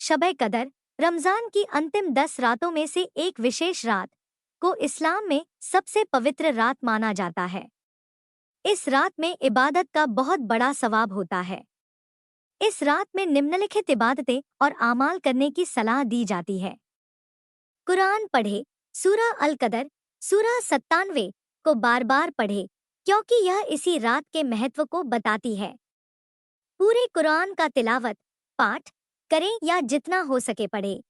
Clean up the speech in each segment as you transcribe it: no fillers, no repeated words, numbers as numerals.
शब कदर रमजान की अंतिम 10 रातों में से एक विशेष रात को इस्लाम में सबसे पवित्र रात माना जाता है। इस रात में इबादत का बहुत बड़ा सवाब होता है। इस रात में निम्नलिखित इबादतें और आमाल करने की सलाह दी जाती है। कुरान पढ़े। सूरा अल कदर सूरा 97 को बार बार पढ़े क्योंकि यह इसी रात के महत्व को बताती है। पूरे कुरान का तिलावत पाठ करें या जितना हो सके पढ़े।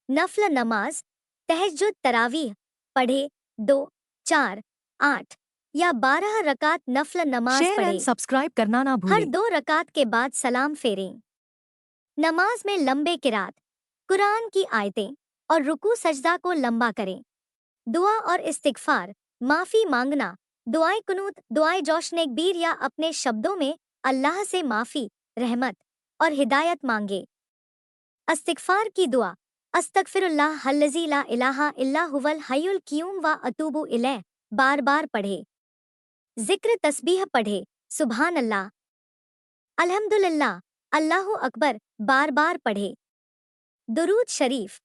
नफल नमाज तहज्जुद तरावीह पढ़े 2, 4, 8 या 12 रकात नफल नमाज शेयर एंड पढ़े। सब्सक्राइब करना ना हर भूलें। 2 रकात के बाद सलाम फेरें। नमाज में लंबे किरात, कुरान की आयतें और रुकू सजदा को लंबा करें। दुआ और इस्तिगफार, माफी मांगना, दुआए कुनूत, दुआए जोशनेकबीर या अपने शब्दों में अल्लाह से माफी, रहमत और हिदायत मांगे। इस्तिगफार की दुआ अस्तगफिरुल्लाह हल्लज़ी ला इलाहा इल्ला हुवल हय्युल क़य्यूम व अतूबु इलैह बार बार पढ़े। जिक्र तस्बीह पढ़े। सुभान अल्लाह, अल्हम्दुलिल्लाह, अल्लाहु अकबर बार बार पढ़े। दुरूद शरीफ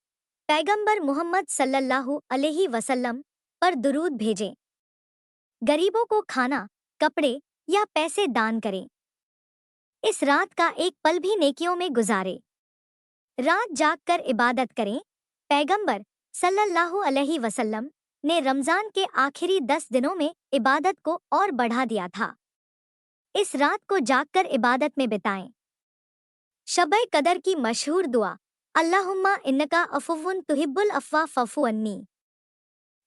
पैगंबर मोहम्मद सल्लल्लाहु अलैहि वसल्लम पर दुरूद भेजें। गरीबों को खाना, कपड़े या पैसे दान करें। इस रात का एक पल भी नेकियों में गुजारे। रात जाग कर इबादत करें। पैगंबर सल्लल्लाहु अलैहि वसल्लम ने रमजान के आखिरी 10 दिनों में इबादत को और बढ़ा दिया था। इस रात को जागकर इबादत में बिताएं। शब-ए कदर की मशहूर दुआ अल्लाहुम्मा इन्नका अफुव्वुन तुहिब्बुल अफ़्वा फ़अफ़ु अन्नी।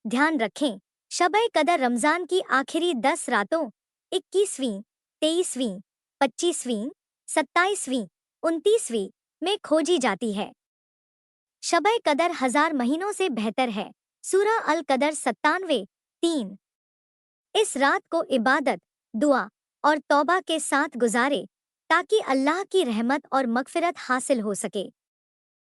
ध्यान रखें, शब-ए कदर रमजान की आखिरी 10 रातों 21वीं, 23वीं, 25वीं, 27वीं, 29वीं में खोजी जाती है। शब-ए कदर 1000 महीनों से बेहतर है। सूरा अल कदर 97:3। इस रात को इबादत, दुआ और तौबा के साथ गुजारे ताकि अल्लाह की रहमत और मगफिरत हासिल हो सके।